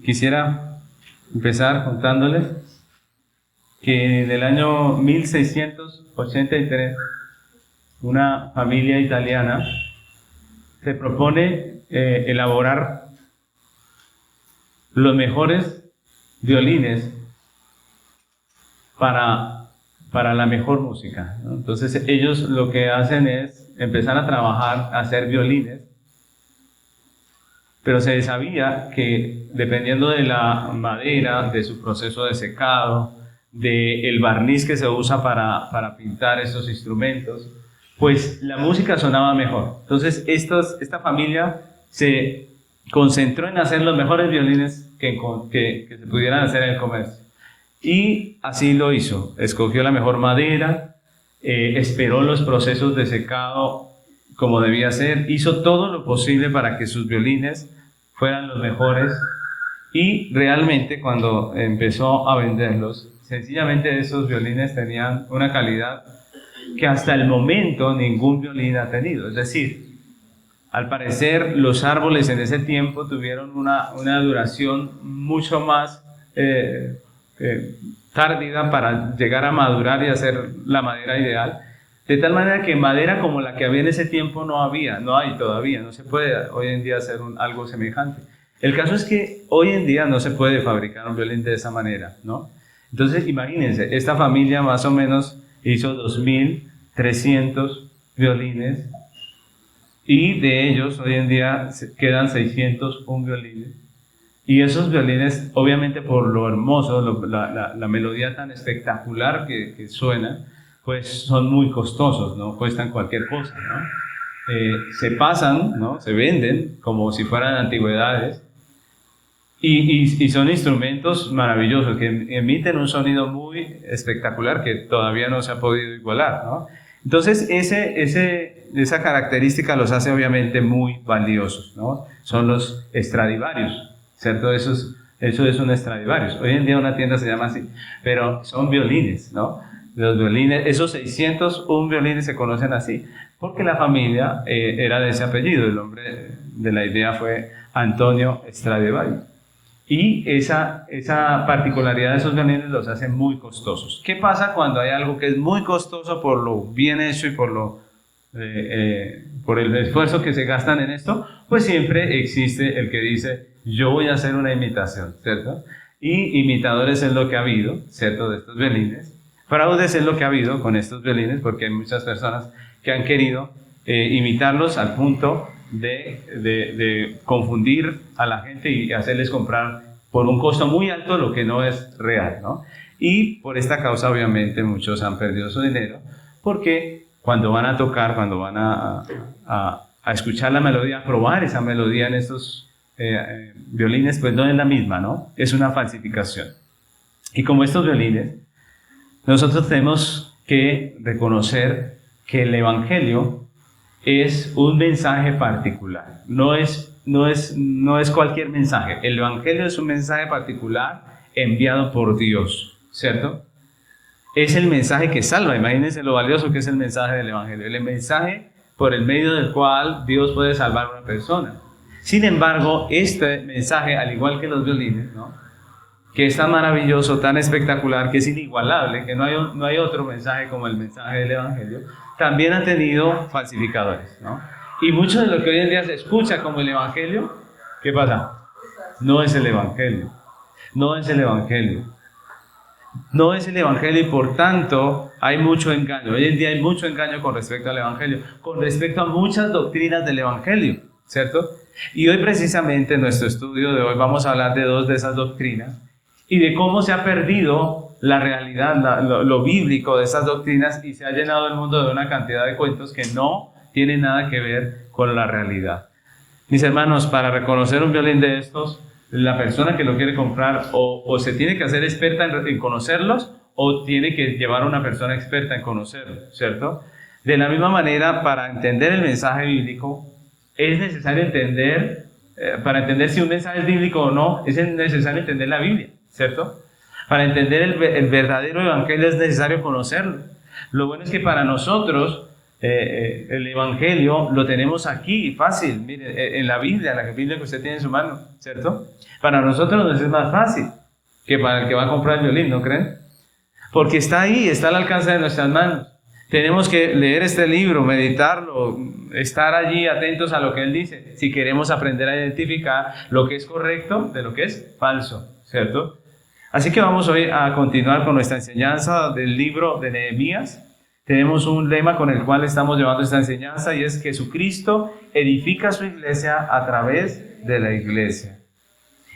quisiera empezar contándoles que en el año 1683 una familia italiana se propone elaborar los mejores violines para la mejor música, ¿no? Entonces ellos lo que hacen es empezar a trabajar, a hacer violines, pero se sabía que dependiendo de la madera, de su proceso de secado, del barniz que se usa para pintar esos instrumentos, pues la música sonaba mejor. Entonces esta familia se concentró en hacer los mejores violines que se pudieran hacer en el comercio. Y así lo hizo. Escogió la mejor madera, esperó los procesos de secado como debía ser, hizo todo lo posible para que sus violines fueran los mejores, y realmente cuando empezó a venderlos, sencillamente esos violines tenían una calidad que hasta el momento ningún violín ha tenido. Es decir, al parecer los árboles en ese tiempo tuvieron una duración mucho más tardía para llegar a madurar y hacer la madera ideal, de tal manera que madera como la que había en ese tiempo no hay todavía, no se puede hoy en día hacer algo semejante. El caso es que hoy en día no se puede fabricar un violín de esa manera, ¿no? Entonces imagínense, esta familia más o menos hizo 2.300 violines, y de ellos hoy en día quedan 601 violines. Y esos violines, obviamente por lo hermoso, la melodía tan espectacular que suena, pues son muy costosos, ¿no? Cuestan cualquier cosa, ¿no? Se pasan, ¿no? Se venden como si fueran antigüedades, y son instrumentos maravillosos que emiten un sonido muy espectacular que todavía no se ha podido igualar, ¿no? Entonces esa característica los hace obviamente muy valiosos, ¿no? Son los Stradivarius, ¿cierto? Eso es un Stradivarius. Hoy en día una tienda se llama así, pero son violines, ¿no? Los violines, esos 601 violines se conocen así porque la familia era de ese apellido. El nombre de la idea fue Antonio Stradivari. Y esa particularidad de esos violines los hace muy costosos. ¿Qué pasa cuando hay algo que es muy costoso por lo bien hecho y por el esfuerzo que se gastan en esto? Pues siempre existe el que dice, yo voy a hacer una imitación, ¿cierto? Y imitadores es lo que ha habido, ¿cierto? De estos violines. Fraudes es lo que ha habido con estos violines, porque hay muchas personas que han querido imitarlos al punto de confundir a la gente y hacerles comprar por un costo muy alto lo que no es real, ¿no? Y por esta causa obviamente muchos han perdido su dinero, porque cuando van a tocar, cuando van a escuchar la melodía, a probar esa melodía en estos violines, pues no es la misma, ¿no? Es una falsificación. Y como estos violines, nosotros tenemos que reconocer que el Evangelio es un mensaje particular, no es cualquier mensaje. El Evangelio es un mensaje particular enviado por Dios, ¿cierto? Es el mensaje que salva. Imagínense lo valioso que es el mensaje del Evangelio, el mensaje por el medio del cual Dios puede salvar a una persona. Sin embargo, este mensaje, al igual que los violines, ¿no?, que es tan maravilloso, tan espectacular, que es inigualable, que no hay otro mensaje como el mensaje del Evangelio, también ha tenido falsificadores, ¿no? Y mucho de lo que hoy en día se escucha como el Evangelio, ¿qué pasa? No es el Evangelio. No es el Evangelio. No es el Evangelio, y por tanto hay mucho engaño. Hoy en día hay mucho engaño con respecto al Evangelio, con respecto a muchas doctrinas del Evangelio, ¿cierto? Y hoy precisamente en nuestro estudio de hoy vamos a hablar de dos de esas doctrinas y de cómo se ha perdido la realidad, lo bíblico de esas doctrinas, y se ha llenado el mundo de una cantidad de cuentos que no tienen nada que ver con la realidad. Mis hermanos, para reconocer un violín de estos, la persona que lo quiere comprar o se tiene que hacer experta en conocerlos, o tiene que llevar a una persona experta en conocerlos, ¿cierto? De la misma manera, para entender el mensaje bíblico, es necesario entender, para entender si un mensaje es bíblico o no, es necesario entender la Biblia, ¿cierto? Para entender el verdadero evangelio es necesario conocerlo. Lo bueno es que para nosotros El Evangelio lo tenemos aquí, fácil, mire, en la Biblia que usted tiene en su mano, ¿cierto? Para nosotros nos es más fácil que para el que va a comprar el violín, ¿no creen? Porque está ahí, está al alcance de nuestras manos. Tenemos que leer este libro, meditarlo, estar allí atentos a lo que él dice, si queremos aprender a identificar lo que es correcto de lo que es falso, ¿cierto? Así que vamos hoy a continuar con nuestra enseñanza del libro de Nehemías. Tenemos un lema con el cual estamos llevando esta enseñanza y es: Jesucristo edifica su iglesia a través de la iglesia.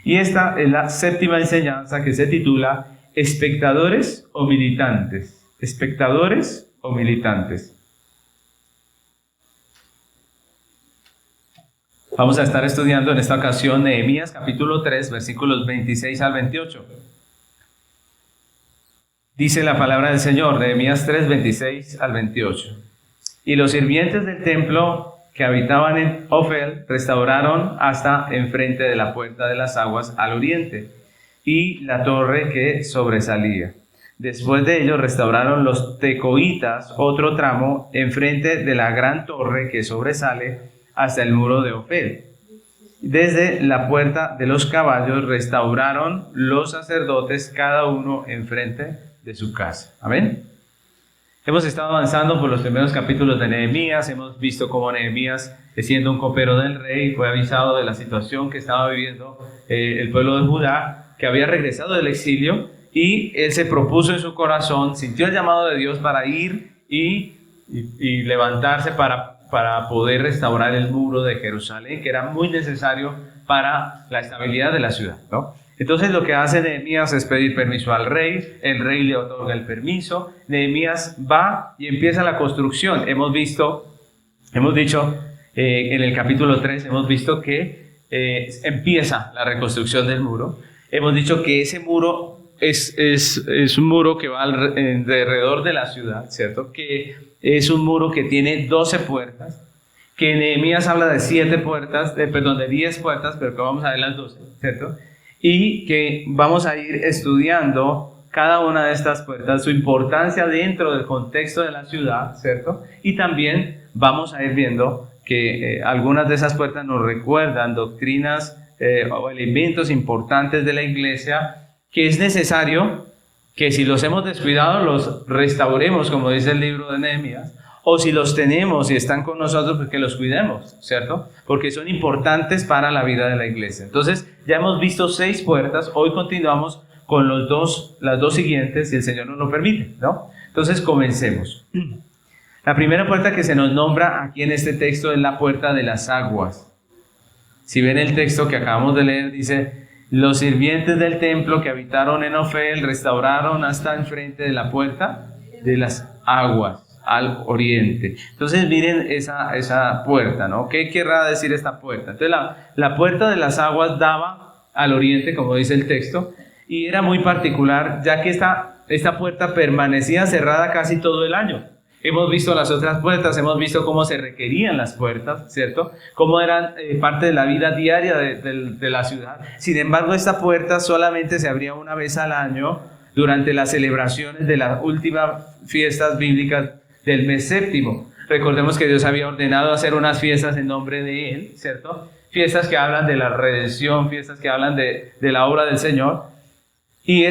Y esta es la séptima enseñanza, que se titula ¿Espectadores o militantes? ¿Espectadores o militantes? Vamos a estar estudiando en esta ocasión Nehemías capítulo 3, versículos 26 al 28. Dice la palabra del Señor, Nehemías 3, 26 al 28. Y los sirvientes del templo que habitaban en Ofel restauraron hasta enfrente de la puerta de las aguas al oriente y la torre que sobresalía. Después de ello restauraron los tecoitas otro tramo enfrente de la gran torre que sobresale hasta el muro de Ofel. Desde la puerta de los caballos restauraron los sacerdotes, cada uno enfrente de su casa. Amén. Hemos estado avanzando por los primeros capítulos de Nehemías. Hemos visto cómo Nehemías, siendo un copero del rey, fue avisado de la situación que estaba viviendo el pueblo de Judá, que había regresado del exilio, y él se propuso en su corazón, sintió el llamado de Dios para ir y levantarse para poder restaurar el muro de Jerusalén, que era muy necesario para la estabilidad de la ciudad, ¿no? Entonces lo que hace Nehemías es pedir permiso al rey, el rey le otorga el permiso, Nehemías va y empieza la construcción. Hemos dicho en el capítulo 3, hemos visto que empieza la reconstrucción del muro. Hemos dicho que ese muro es un muro que va alrededor de la ciudad, ¿cierto? Que es un muro que tiene 12 puertas, que Nehemías habla de 10 puertas, pero que vamos a ver las 12, ¿cierto? Y que vamos a ir estudiando cada una de estas puertas, su importancia dentro del contexto de la ciudad, ¿cierto? Y también vamos a ir viendo que algunas de esas puertas nos recuerdan doctrinas o elementos importantes de la iglesia, que es necesario que si los hemos descuidado los restauremos, como dice el libro de Nehemías, o si los tenemos y están con nosotros, pues que los cuidemos, ¿cierto? Porque son importantes para la vida de la iglesia. Entonces, ya hemos visto 6 puertas, hoy continuamos con las dos siguientes, si el Señor nos lo permite, ¿no? Entonces, comencemos. La primera puerta que se nos nombra aquí en este texto es la puerta de las aguas. Si ven el texto que acabamos de leer, dice: los sirvientes del templo que habitaron en Ofel restauraron hasta enfrente de la puerta de las aguas al oriente. Entonces miren esa puerta, ¿no? ¿Qué querrá decir esta puerta? Entonces la puerta de las aguas daba al oriente, como dice el texto, y era muy particular, ya que esta puerta permanecía cerrada casi todo el año. Hemos visto las otras puertas, hemos visto cómo se requerían las puertas, ¿cierto? Cómo eran parte de la vida diaria de la ciudad. Sin embargo, esta puerta solamente se abría una vez al año durante las celebraciones de las últimas fiestas bíblicas del mes séptimo. Recordemos que Dios había ordenado hacer unas fiestas en nombre de Él, ¿cierto? Fiestas que hablan de la redención, fiestas que hablan de la obra del Señor. Y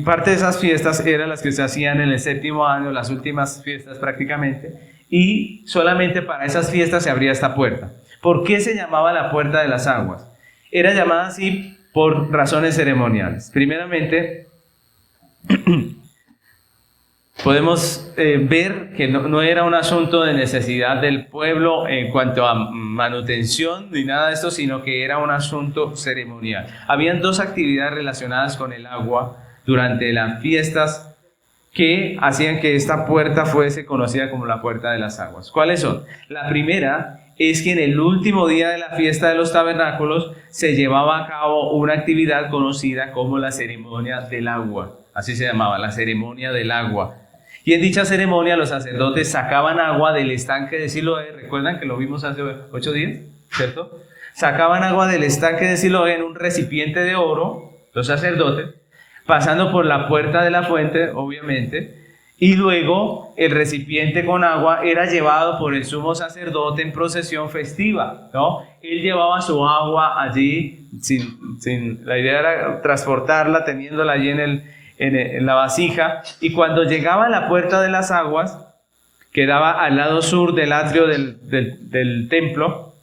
parte de esas fiestas eran las que se hacían en el séptimo año, las últimas fiestas prácticamente, y solamente para esas fiestas se abría esta puerta. ¿Por qué se llamaba la puerta de las aguas? Era llamada así por razones ceremoniales. Primeramente, podemos ver que no era un asunto de necesidad del pueblo en cuanto a manutención ni nada de esto, sino que era un asunto ceremonial. Habían 2 actividades relacionadas con el agua durante las fiestas que hacían que esta puerta fuese conocida como la puerta de las aguas. ¿Cuáles son? La primera es que en el último día de la fiesta de los tabernáculos se llevaba a cabo una actividad conocida como la ceremonia del agua. Así se llamaba, la ceremonia del agua. Y en dicha ceremonia los sacerdotes sacaban agua del estanque de Siloé. ¿Recuerdan que lo vimos hace 8 días? ¿Cierto? Sacaban agua del estanque de Siloé en un recipiente de oro, los sacerdotes, pasando por la puerta de la fuente, obviamente, Y luego el recipiente con agua era llevado por el sumo sacerdote en procesión festiva, ¿no? Él llevaba su agua allí, la idea era transportarla teniéndola allí en la vasija, y cuando llegaba a la puerta de las aguas, que daba al lado sur del atrio del templo,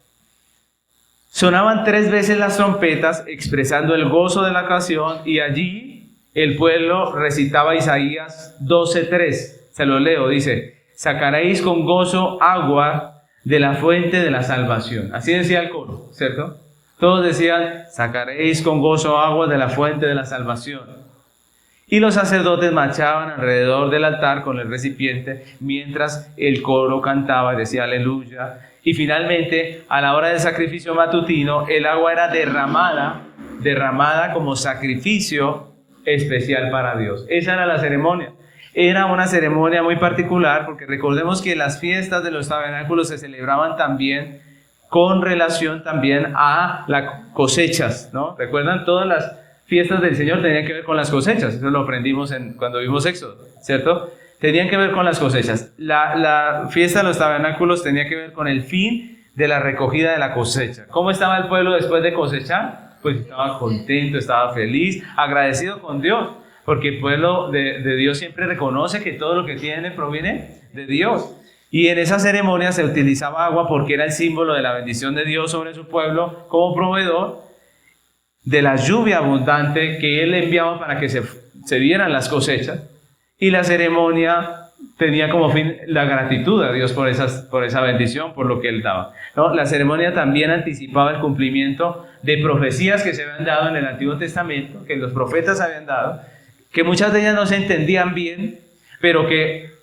sonaban 3 veces las trompetas expresando el gozo de la ocasión, y allí el pueblo recitaba Isaías 12:3, se lo leo, dice: sacaréis con gozo agua de la fuente de la salvación. Así decía el coro, ¿cierto? Todos decían: sacaréis con gozo agua de la fuente de la salvación. Y los sacerdotes marchaban alrededor del altar con el recipiente mientras el coro cantaba y decía aleluya. Y finalmente, a la hora del sacrificio matutino, el agua era derramada como sacrificio especial para Dios. Esa era la ceremonia. Era una ceremonia muy particular, porque recordemos que las fiestas de los tabernáculos se celebraban también con relación también a las cosechas, ¿no? ¿Recuerdan? Todas las fiestas del Señor tenían que ver con las cosechas. Eso lo aprendimos cuando vimos Éxodo, ¿cierto? Tenían que ver con las cosechas. La fiesta de los tabernáculos tenía que ver con el fin de la recogida de la cosecha. ¿Cómo estaba el pueblo después de cosechar? Pues estaba contento, estaba feliz, agradecido con Dios, porque el pueblo de Dios siempre reconoce que todo lo que tiene proviene de Dios. Y en esa ceremonia se utilizaba agua porque era el símbolo de la bendición de Dios sobre su pueblo como proveedor de la lluvia abundante que Él enviaba para que se dieran las cosechas. Y la ceremonia tenía como fin la gratitud a Dios por esa bendición, por lo que Él daba, ¿no? La ceremonia también anticipaba el cumplimiento de profecías que se habían dado en el Antiguo Testamento, que los profetas habían dado, que muchas de ellas no se entendían bien, pero que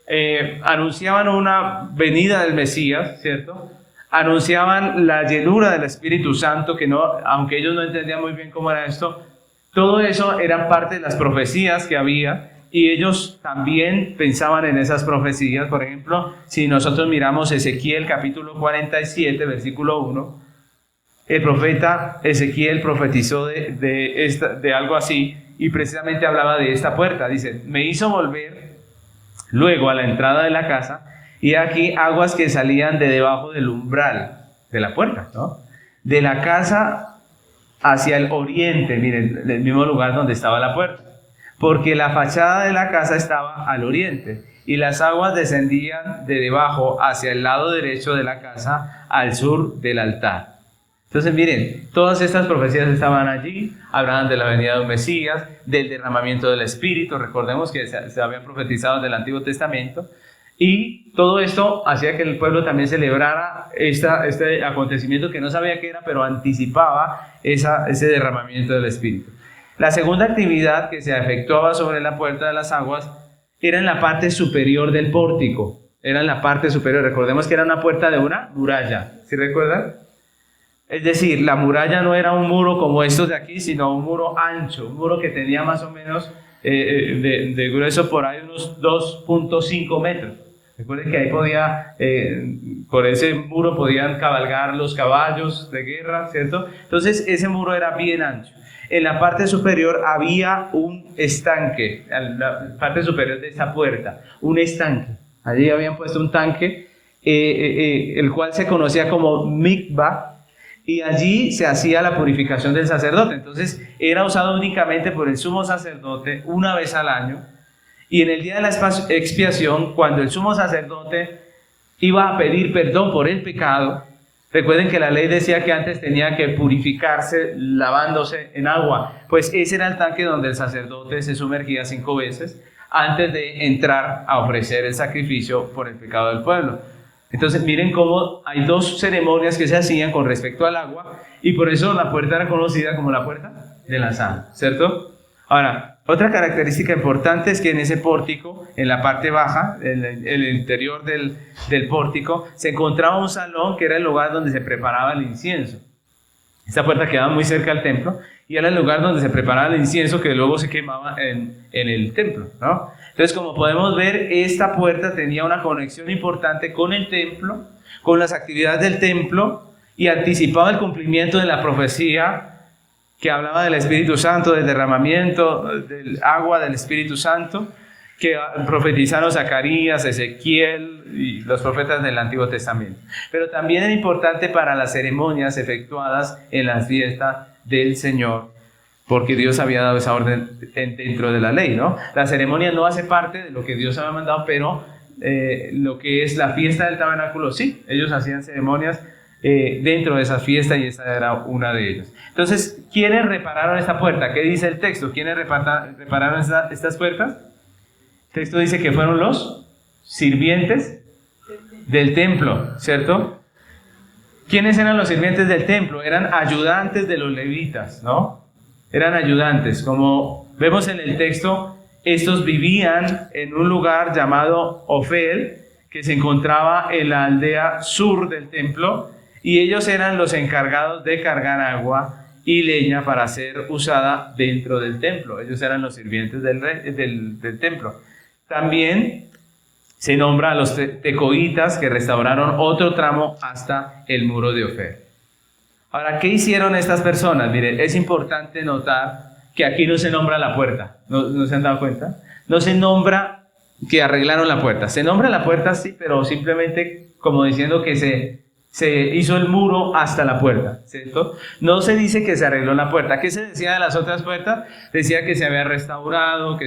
anunciaban una venida del Mesías, ¿cierto? Anunciaban la llenura del Espíritu Santo, que no, aunque ellos no entendían muy bien cómo era esto, todo eso eran parte de las profecías que había, y ellos también pensaban en esas profecías. Por ejemplo, si nosotros miramos Ezequiel capítulo 47, versículo 1, el profeta Ezequiel profetizó de algo así, y precisamente hablaba de esta puerta. Dice: me hizo volver luego a la entrada de la casa, y aquí aguas que salían de debajo del umbral de la puerta, ¿no? De la casa hacia el oriente, miren, el mismo lugar donde estaba la puerta, porque la fachada de la casa estaba al oriente, y las aguas descendían de debajo hacia el lado derecho de la casa, al sur del altar. Entonces miren, todas estas profecías estaban allí, hablaban de la venida de un Mesías, del derramamiento del Espíritu. Recordemos que se habían profetizado en el Antiguo Testamento, y todo esto hacía que el pueblo también celebrara este acontecimiento que no sabía qué era, pero anticipaba ese derramamiento del Espíritu. La segunda actividad que se efectuaba sobre la puerta de las aguas era en la parte superior del pórtico. Era en la parte superior. Recordemos que era una puerta de una muralla, ¿sí recuerdan? Es decir, la muralla no era un muro como estos de aquí, sino un muro ancho, un muro que tenía más o menos de grueso por ahí unos 2.5 metros. Recuerden que ahí por ese muro podían cabalgar los caballos de guerra, ¿cierto? Entonces ese muro era bien ancho. En la parte superior había un estanque, en la parte superior de esta puerta, un estanque. Allí habían puesto un tanque, el cual se conocía como mikvah, y allí se hacía la purificación del sacerdote. Entonces era usado únicamente por el sumo sacerdote una vez al año, y en el día de la expiación, cuando el sumo sacerdote iba a pedir perdón por el pecado, recuerden que la ley decía que antes tenía que purificarse lavándose en agua, pues ese era el tanque donde el sacerdote se sumergía 5 veces antes de entrar a ofrecer el sacrificio por el pecado del pueblo. Entonces miren cómo hay 2 ceremonias que se hacían con respecto al agua, y por eso la puerta era conocida como la puerta de la sal, ¿cierto? Ahora, otra característica importante es que en ese pórtico, en la parte baja, en el interior del pórtico, se encontraba un salón que era el lugar donde se preparaba el incienso. Esta puerta quedaba muy cerca al templo, y era el lugar donde se preparaba el incienso que luego se quemaba en el templo, ¿no? Entonces, como podemos ver, esta puerta tenía una conexión importante con el templo, con las actividades del templo, y anticipaba el cumplimiento de la profecía que hablaba del Espíritu Santo, del derramamiento del agua del Espíritu Santo, que profetizaron Zacarías, Ezequiel y los profetas del Antiguo Testamento. Pero también era importante para las ceremonias efectuadas en las fiestas del Señor, porque Dios había dado esa orden dentro de la ley, ¿no? La ceremonia no hace parte de lo que Dios había mandado, pero lo que es la fiesta del tabernáculo, sí, ellos hacían ceremonias dentro de esa fiesta y esa era una de ellas. Entonces, ¿quiénes repararon esta puerta? ¿Qué dice el texto? ¿Quiénes repararon estas puertas? El texto dice que fueron los sirvientes del templo, ¿cierto? ¿Quiénes eran los sirvientes del templo? Eran ayudantes de los levitas, ¿no? Eran ayudantes. Como vemos en el texto, estos vivían en un lugar llamado Ofel, que se encontraba en la aldea sur del templo, y ellos eran los encargados de cargar agua y leña para ser usada dentro del templo. Ellos eran los sirvientes del templo. También se nombra a los tecoitas, que restauraron otro tramo hasta el muro de Ofel. Ahora, ¿qué hicieron estas personas? Miren, es importante notar que aquí no se nombra la puerta. ¿No se han dado cuenta? No se nombra que arreglaron la puerta. Se nombra la puerta, sí, pero simplemente como diciendo que se hizo el muro hasta la puerta, ¿cierto? No se dice que se arregló la puerta. ¿Qué se decía de las otras puertas? Decía que se había restaurado,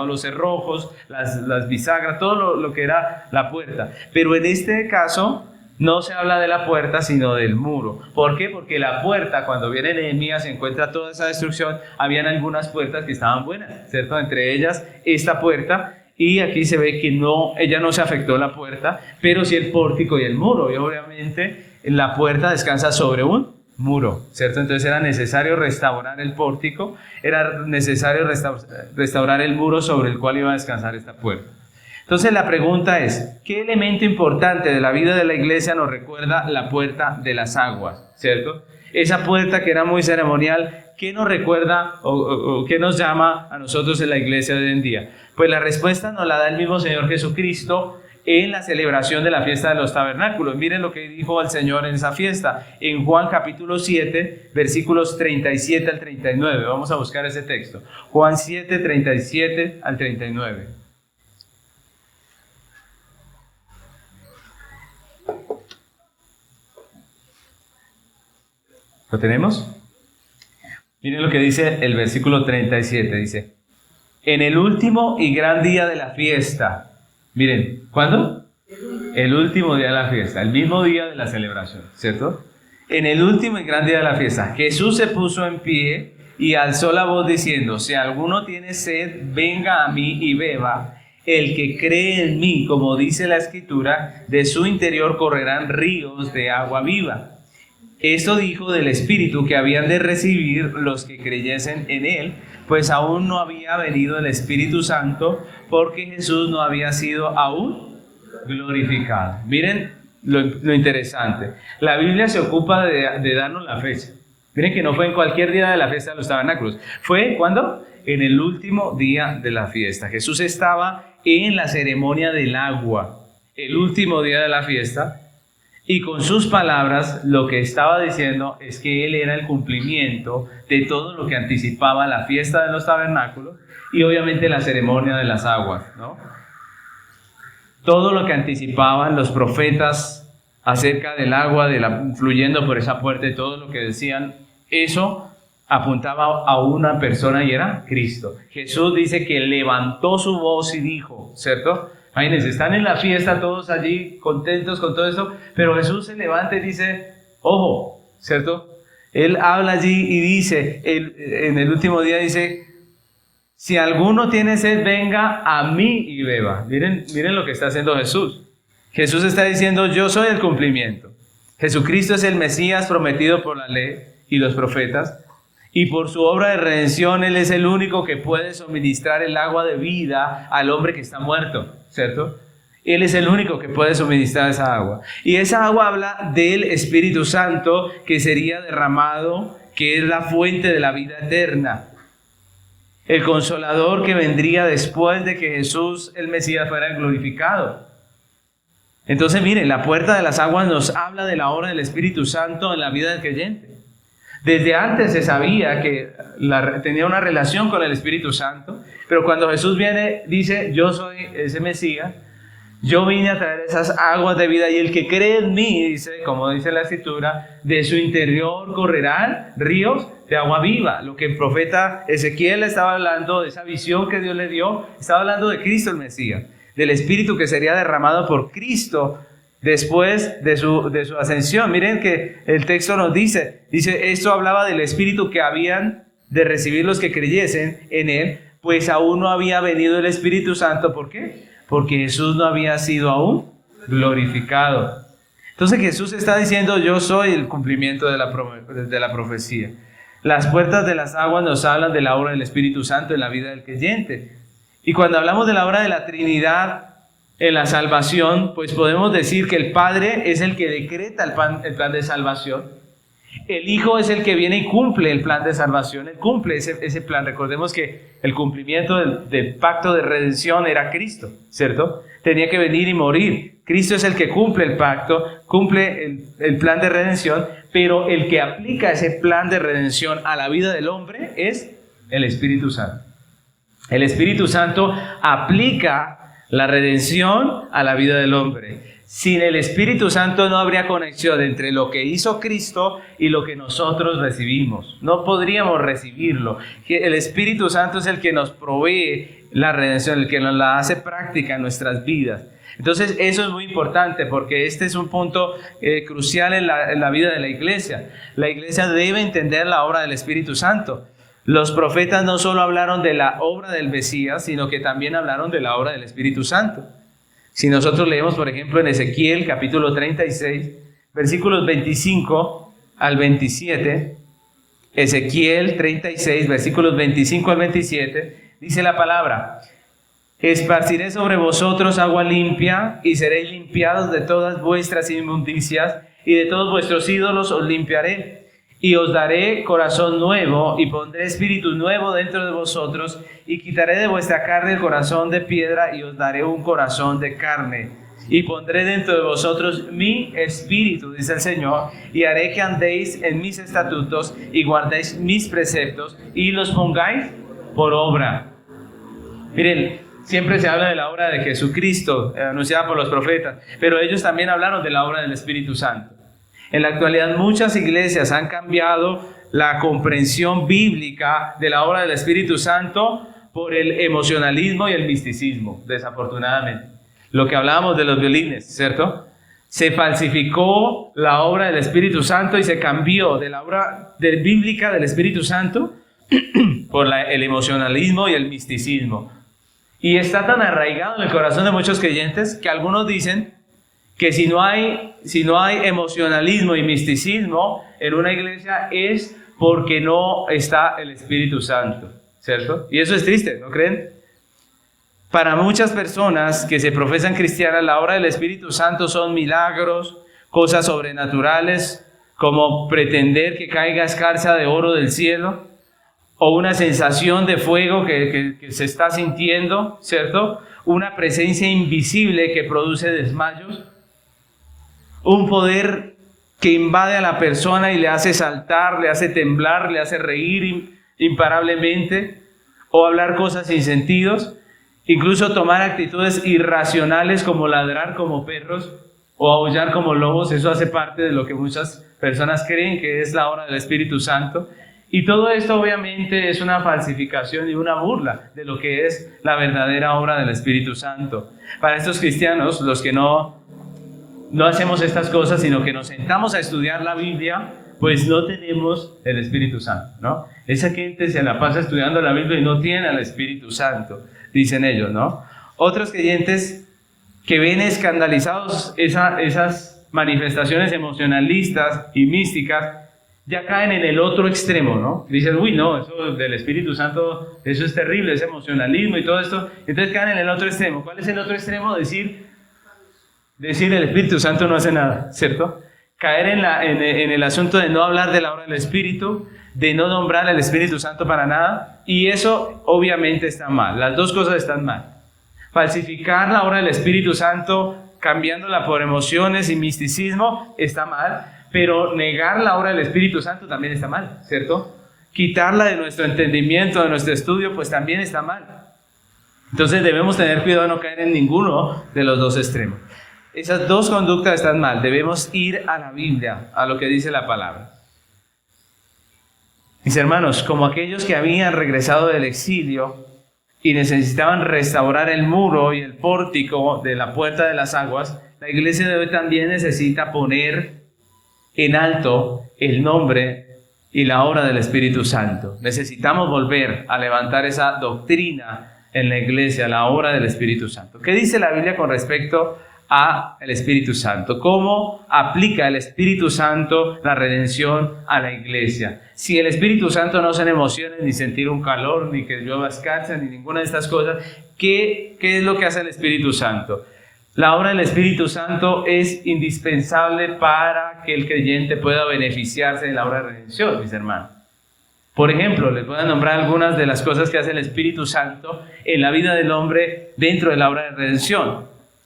los cerrojos, las bisagras, todo lo que era la puerta. Pero en este caso no se habla de la puerta, sino del muro. ¿Por qué? Porque la puerta, cuando viene Nehemías, se encuentra toda esa destrucción, habían algunas puertas que estaban buenas, ¿cierto? Entre ellas esta puerta. Y aquí se ve que ella no se afectó la puerta, pero sí el pórtico y el muro. Y obviamente la puerta descansa sobre un muro, ¿cierto? Entonces era necesario restaurar el pórtico, era necesario restaurar el muro sobre el cual iba a descansar esta puerta. Entonces la pregunta es, ¿qué elemento importante de la vida de la iglesia nos recuerda la puerta de las aguas, ¿cierto? Esa puerta que era muy ceremonial, ¿qué nos recuerda o qué nos llama a nosotros en la iglesia de hoy en día? Pues la respuesta nos la da el mismo Señor Jesucristo en la celebración de la fiesta de los tabernáculos. Miren lo que dijo el Señor en esa fiesta, en Juan capítulo 7, versículos 37 al 39. Vamos a buscar ese texto. Juan 7, 37 al 39. ¿Lo tenemos? Miren lo que dice el versículo 37, dice: en el último y gran día de la fiesta. Miren, ¿cuándo? El último día de la fiesta, el mismo día de la celebración, ¿cierto? En el último y gran día de la fiesta, Jesús se puso en pie y alzó la voz diciendo: si alguno tiene sed, venga a mí y beba. El que cree en mí, como dice la Escritura, de su interior correrán ríos de agua viva. Esto dijo del Espíritu que habían de recibir los que creyesen en Él, pues aún no había venido el Espíritu Santo, porque Jesús no había sido aún glorificado. Miren lo interesante. La Biblia se ocupa de darnos la fecha. Miren que no fue en cualquier día de la fiesta de los tabernáculos. ¿Fue cuándo? En el último día de la fiesta. Jesús estaba en la ceremonia del agua, el último día de la fiesta. Y con sus palabras lo que estaba diciendo es que Él era el cumplimiento de todo lo que anticipaba la fiesta de los tabernáculos y obviamente la ceremonia de las aguas, ¿no? Todo lo que anticipaban los profetas acerca del agua, fluyendo por esa puerta y todo lo que decían, eso apuntaba a una persona y era Cristo. Jesús dice que levantó su voz y dijo, ¿cierto? Imagínense, están en la fiesta todos allí contentos con todo esto, pero Jesús se levanta y dice, ojo, ¿cierto? Él habla allí y dice, en el último día dice, si alguno tiene sed, venga a mí y beba. Miren lo que está haciendo Jesús. Jesús está diciendo, yo soy el cumplimiento. Jesucristo es el Mesías prometido por la ley y los profetas. Y por su obra de redención, Él es el único que puede suministrar el agua de vida al hombre que está muerto, ¿cierto? Él es el único que puede suministrar esa agua. Y esa agua habla del Espíritu Santo que sería derramado, que es la fuente de la vida eterna. El Consolador que vendría después de que Jesús, el Mesías, fuera glorificado. Entonces, miren, la puerta de las aguas nos habla de la obra del Espíritu Santo en la vida del creyente. Desde antes se sabía que tenía una relación con el Espíritu Santo, pero cuando Jesús viene, dice, yo soy ese Mesías, yo vine a traer esas aguas de vida y el que cree en mí, dice, como dice la Escritura, de su interior correrán ríos de agua viva. Lo que el profeta Ezequiel estaba hablando, de esa visión que Dios le dio, estaba hablando de Cristo el Mesías, del Espíritu que sería derramado por Cristo después de su ascensión. Miren que el texto nos dice, esto hablaba del Espíritu que habían de recibir los que creyesen en Él, pues aún no había venido el Espíritu Santo. ¿Por qué? Porque Jesús no había sido aún glorificado. Entonces Jesús está diciendo, yo soy el cumplimiento de la profecía. Las puertas de las aguas nos hablan de la obra del Espíritu Santo en la vida del creyente. Y cuando hablamos de la obra de la Trinidad en la salvación, pues podemos decir que el Padre es el que decreta el plan de salvación. El Hijo es el que viene y cumple el plan de salvación. Él cumple ese plan. Recordemos que el cumplimiento del pacto de redención era Cristo, ¿cierto? Tenía que venir y morir. Cristo es el que cumple el pacto, cumple el plan de redención, pero el que aplica ese plan de redención a la vida del hombre es el Espíritu Santo. El Espíritu Santo aplica la redención a la vida del hombre. Sin el Espíritu Santo no habría conexión entre lo que hizo Cristo y lo que nosotros recibimos. No podríamos recibirlo. El Espíritu Santo es el que nos provee la redención, el que nos la hace práctica en nuestras vidas. Entonces eso es muy importante porque este es un punto crucial en la vida de la iglesia. La iglesia debe entender la obra del Espíritu Santo. Los profetas no solo hablaron de la obra del Mesías, sino que también hablaron de la obra del Espíritu Santo. Si nosotros leemos, por ejemplo, en Ezequiel, capítulo 36, versículos 25 al 27, Ezequiel 36, versículos 25 al 27, dice la palabra: esparciré sobre vosotros agua limpia, y seréis limpiados de todas vuestras inmundicias, y de todos vuestros ídolos os limpiaré. Y os daré corazón nuevo, y pondré espíritu nuevo dentro de vosotros, y quitaré de vuestra carne el corazón de piedra, y os daré un corazón de carne. Y pondré dentro de vosotros mi espíritu, dice el Señor, y haré que andéis en mis estatutos, y guardéis mis preceptos, y los pongáis por obra. Miren, siempre se habla de la obra de Jesucristo, anunciada por los profetas, pero ellos también hablaron de la obra del Espíritu Santo. En la actualidad muchas iglesias han cambiado la comprensión bíblica de la obra del Espíritu Santo por el emocionalismo y el misticismo, desafortunadamente. Lo que hablábamos de los violines, ¿cierto? Se falsificó la obra del Espíritu Santo y se cambió de la obra bíblica del Espíritu Santo por el emocionalismo y el misticismo. Y está tan arraigado en el corazón de muchos creyentes que algunos dicen que si no hay emocionalismo y misticismo en una iglesia es porque no está el Espíritu Santo, ¿cierto? Y eso es triste, ¿no creen? Para muchas personas que se profesan cristianas, la obra del Espíritu Santo son milagros, cosas sobrenaturales, como pretender que caiga escarcha de oro del cielo, o una sensación de fuego que se está sintiendo, ¿cierto? Una presencia invisible que produce desmayos, un poder que invade a la persona y le hace saltar, le hace temblar, le hace reír imparablemente, o hablar cosas sin sentidos, incluso tomar actitudes irracionales como ladrar como perros o aullar como lobos. Eso hace parte de lo que muchas personas creen que es la obra del Espíritu Santo. Y todo esto obviamente es una falsificación y una burla de lo que es la verdadera obra del Espíritu Santo. Para estos cristianos, los que no hacemos estas cosas, sino que nos sentamos a estudiar la Biblia, pues no tenemos el Espíritu Santo, ¿no? Esa gente se la pasa estudiando la Biblia y no tiene el Espíritu Santo, dicen ellos, ¿no? Otros creyentes que ven escandalizados esas manifestaciones emocionalistas y místicas, ya caen en el otro extremo, ¿no? Dicen, uy, no, eso del Espíritu Santo, eso es terrible, ese emocionalismo y todo esto. Entonces caen en el otro extremo. ¿Cuál es el otro extremo? Decir el Espíritu Santo no hace nada, ¿cierto? Caer en el asunto de no hablar de la obra del Espíritu, de no nombrar al Espíritu Santo para nada, y eso obviamente está mal. Las dos cosas están mal. Falsificar la obra del Espíritu Santo, cambiándola por emociones y misticismo, está mal, pero negar la obra del Espíritu Santo también está mal, ¿cierto? Quitarla de nuestro entendimiento, de nuestro estudio, pues también está mal. Entonces debemos tener cuidado de no caer en ninguno de los dos extremos. Esas dos conductas están mal. Debemos ir a la Biblia, a lo que dice la palabra. Mis hermanos, como aquellos que habían regresado del exilio y necesitaban restaurar el muro y el pórtico de la puerta de las aguas, la iglesia de hoy también necesita poner en alto el nombre y la obra del Espíritu Santo. Necesitamos volver a levantar esa doctrina en la iglesia, la obra del Espíritu Santo. ¿Qué dice la Biblia con respecto al Espíritu Santo? ¿Cómo aplica el Espíritu Santo la redención a la iglesia? Si el Espíritu Santo no son emociones, ni sentir un calor, ni que llueva escarcha, ni ninguna de estas cosas, ¿qué es lo que hace el Espíritu Santo? La obra del Espíritu Santo es indispensable para que el creyente pueda beneficiarse de la obra de redención, mis hermanos. Por ejemplo, les voy a nombrar algunas de las cosas que hace el Espíritu Santo en la vida del hombre dentro de la obra de redención.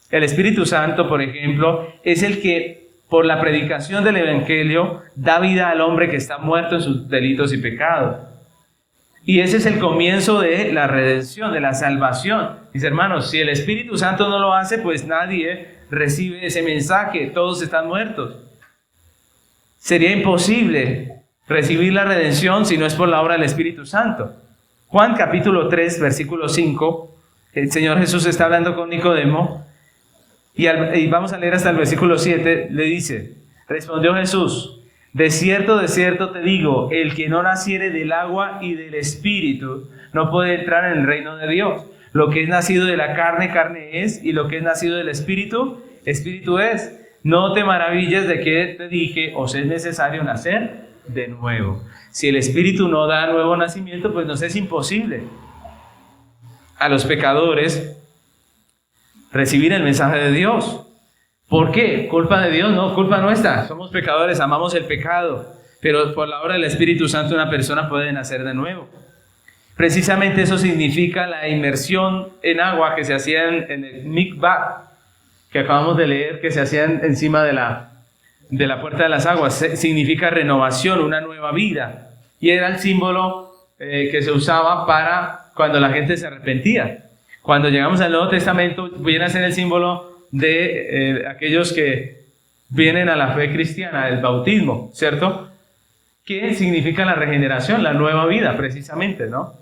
El Espíritu Santo, por ejemplo, es el que, por la predicación del Evangelio, da vida al hombre que está muerto en sus delitos y pecados. Y ese es el comienzo de la redención, de la salvación. Mis hermanos, si el Espíritu Santo no lo hace, pues nadie recibe ese mensaje, todos están muertos. Sería imposible recibir la redención si no es por la obra del Espíritu Santo. Juan capítulo 3, versículo 5, el Señor Jesús está hablando con Nicodemo y vamos a leer hasta el versículo 7, le dice, respondió Jesús, de cierto te digo, el que no naciere del agua y del Espíritu no puede entrar en el reino de Dios. Lo que es nacido de la carne, carne es, y lo que es nacido del Espíritu, Espíritu es. No te maravilles de que te dije, os es necesario nacer de nuevo. Si el Espíritu no da nuevo nacimiento, pues nos es imposible a los pecadores recibir el mensaje de Dios. ¿Por qué? ¿Culpa de Dios? No, culpa nuestra. Somos pecadores, amamos el pecado, pero por la obra del Espíritu Santo una persona puede nacer de nuevo. Precisamente eso significa la inmersión en agua que se hacía en el mikvah, que acabamos de leer, que se hacía encima de la puerta de las aguas. Significa renovación, una nueva vida. Y era el símbolo que se usaba para cuando la gente se arrepentía. Cuando llegamos al Nuevo Testamento, viene a ser el símbolo de aquellos que vienen a la fe cristiana, el bautismo, ¿cierto? ¿Qué significa la regeneración? La nueva vida, precisamente, ¿no?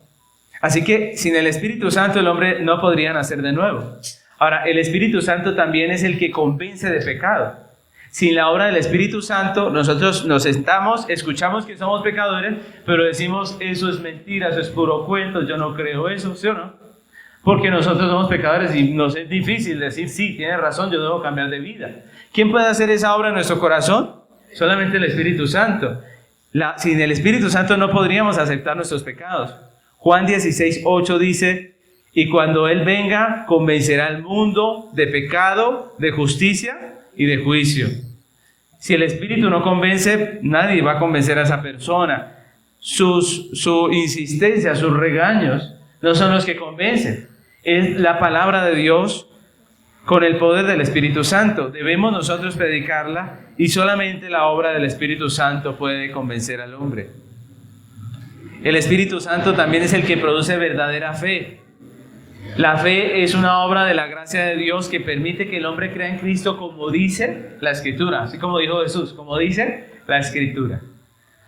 Así que sin el Espíritu Santo el hombre no podría nacer de nuevo. Ahora, el Espíritu Santo también es el que convence de pecado. Sin la obra del Espíritu Santo, nosotros nos sentamos, escuchamos que somos pecadores, pero decimos, eso es mentira, eso es puro cuento, yo no creo eso, ¿sí o no? Porque nosotros somos pecadores y nos es difícil decir, sí, tiene razón, yo debo cambiar de vida. ¿Quién puede hacer esa obra en nuestro corazón? Solamente el Espíritu Santo. Sin el Espíritu Santo no podríamos aceptar nuestros pecados. Juan 16:8 dice, y cuando Él venga, convencerá al mundo de pecado, de justicia y de juicio. Si el Espíritu no convence, nadie va a convencer a esa persona. Su insistencia, sus regaños, no son los que convencen. Es la palabra de Dios con el poder del Espíritu Santo. Debemos nosotros predicarla y solamente la obra del Espíritu Santo puede convencer al hombre. El Espíritu Santo también es el que produce verdadera fe. La fe es una obra de la gracia de Dios que permite que el hombre crea en Cristo como dice la Escritura, así como dijo Jesús, como dice la Escritura.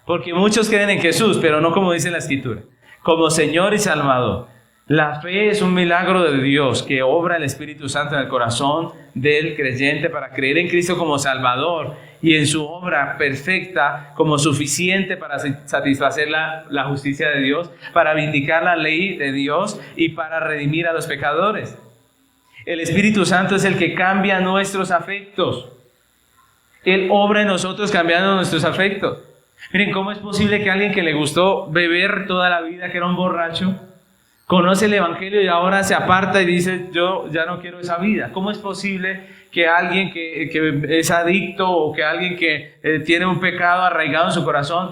Porque muchos creen en Jesús, pero no como dice la Escritura, como Señor y Salvador. La fe es un milagro de Dios que obra el Espíritu Santo en el corazón del creyente para creer en Cristo como Salvador y en su obra perfecta como suficiente para satisfacer la justicia de Dios, para vindicar la ley de Dios y para redimir a los pecadores. El Espíritu Santo es el que cambia nuestros afectos. Él obra en nosotros cambiando nuestros afectos. Miren, ¿cómo es posible que alguien que le gustó beber toda la vida, que era un borracho, conoce el Evangelio y ahora se aparta y dice, yo ya no quiero esa vida? ¿Cómo es posible que alguien que es adicto o que alguien que tiene un pecado arraigado en su corazón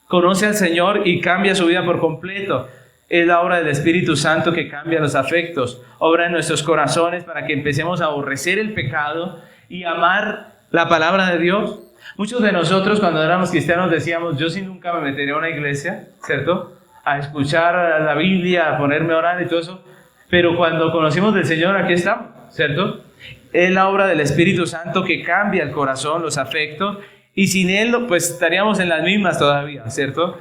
conoce al Señor y cambia su vida por completo? Es la obra del Espíritu Santo que cambia los afectos, obra en nuestros corazones para que empecemos a aborrecer el pecado y amar la palabra de Dios. Muchos de nosotros cuando éramos cristianos decíamos, yo sí nunca me metería a una iglesia, ¿cierto? A escuchar la Biblia, a ponerme a orar y todo eso. Pero cuando conocimos del Señor, aquí estamos, ¿cierto? Es la obra del Espíritu Santo que cambia el corazón, los afectos. Y sin Él, pues estaríamos en las mismas todavía, ¿cierto?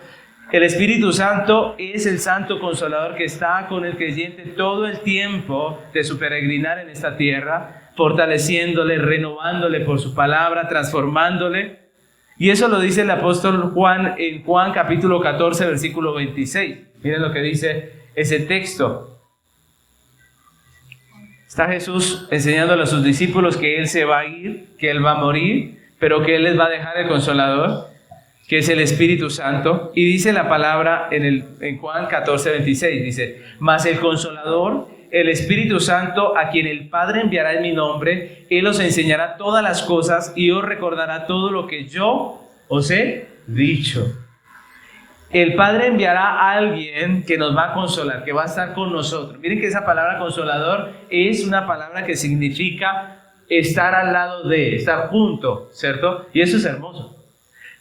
El Espíritu Santo es el Santo Consolador que está con el creyente todo el tiempo de su peregrinar en esta tierra, fortaleciéndole, renovándole por su palabra, transformándole. Y eso lo dice el apóstol Juan en Juan capítulo 14, versículo 26. Miren lo que dice ese texto. Está Jesús enseñándole a sus discípulos que Él se va a ir, que Él va a morir, pero que Él les va a dejar el Consolador, que es el Espíritu Santo. Y dice la palabra en Juan 14, 26, dice, mas el Consolador, el Espíritu Santo, a quien el Padre enviará en mi nombre, Él os enseñará todas las cosas y os recordará todo lo que yo os he dicho. El Padre enviará a alguien que nos va a consolar, que va a estar con nosotros. Miren que esa palabra consolador es una palabra que significa estar al lado de, estar junto, ¿cierto? Y eso es hermoso.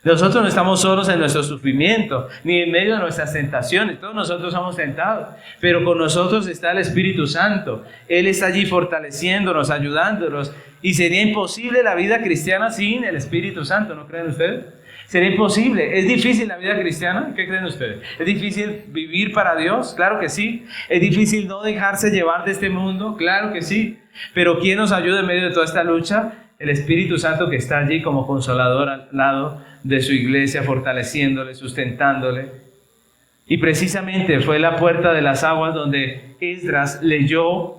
Nosotros no estamos solos en nuestro sufrimiento, ni en medio de nuestras tentaciones. Todos nosotros somos tentados, pero con nosotros está el Espíritu Santo. Él está allí fortaleciéndonos, ayudándonos. Y sería imposible la vida cristiana sin el Espíritu Santo, ¿no creen ustedes? Sería imposible. ¿Es difícil la vida cristiana? ¿Qué creen ustedes? ¿Es difícil vivir para Dios? Claro que sí. ¿Es difícil no dejarse llevar de este mundo? Claro que sí. Pero ¿quién nos ayuda en medio de toda esta lucha? El Espíritu Santo que está allí como consolador al lado de su iglesia, fortaleciéndole, sustentándole. Y precisamente fue la puerta de las aguas donde Esdras leyó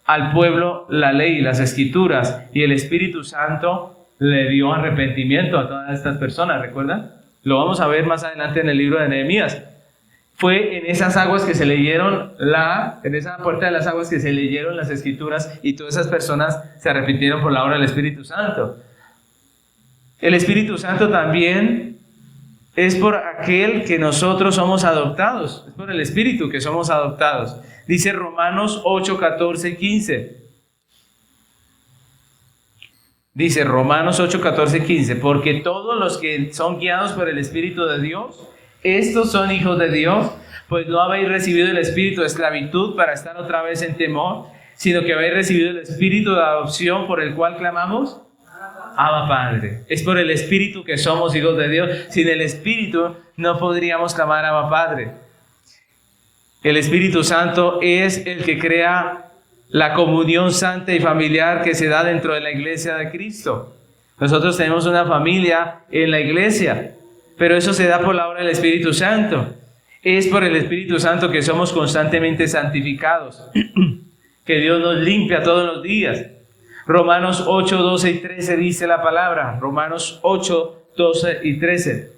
al pueblo la ley y las escrituras, y el Espíritu Santo le dio arrepentimiento a todas estas personas, ¿recuerdan? Lo vamos a ver más adelante en el libro de Nehemías. Fue en esas aguas que se leyeron, en esa puerta de las aguas que se leyeron las escrituras, y todas esas personas se arrepintieron por la obra del Espíritu Santo. El Espíritu Santo también es por aquel que nosotros somos adoptados, es por el Espíritu que somos adoptados. Dice Romanos 8, 14 y 15. Dice Romanos 8, 14 y 15, porque todos los que son guiados por el Espíritu de Dios, estos son hijos de Dios, pues no habéis recibido el espíritu de esclavitud para estar otra vez en temor, sino que habéis recibido el espíritu de adopción por el cual clamamos, Abba Padre. Es por el Espíritu que somos hijos de Dios. Sin el Espíritu no podríamos clamar Abba Padre. El Espíritu Santo es el que crea la comunión santa y familiar que se da dentro de la iglesia de Cristo. Nosotros tenemos una familia en la iglesia, pero eso se da por la obra del Espíritu Santo. Es por el Espíritu Santo que somos constantemente santificados, que Dios nos limpia todos los días. Romanos 8, 12 y 13 dice la palabra. Romanos 8, 12 y 13.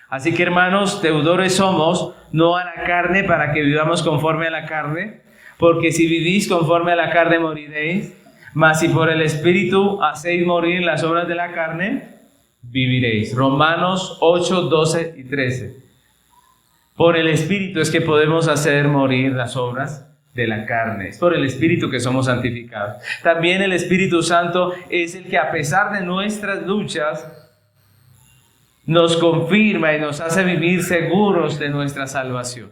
Así que, hermanos, deudores somos, no a la carne, para que vivamos conforme a la carne, porque si vivís conforme a la carne moriréis, mas si por el Espíritu hacéis morir las obras de la carne, viviréis. Romanos 8, 12 y 13. Por el Espíritu es que podemos hacer morir las obras de la carne. Es por el Espíritu que somos santificados. También el Espíritu Santo es el que, a pesar de nuestras luchas, nos confirma y nos hace vivir seguros de nuestra salvación.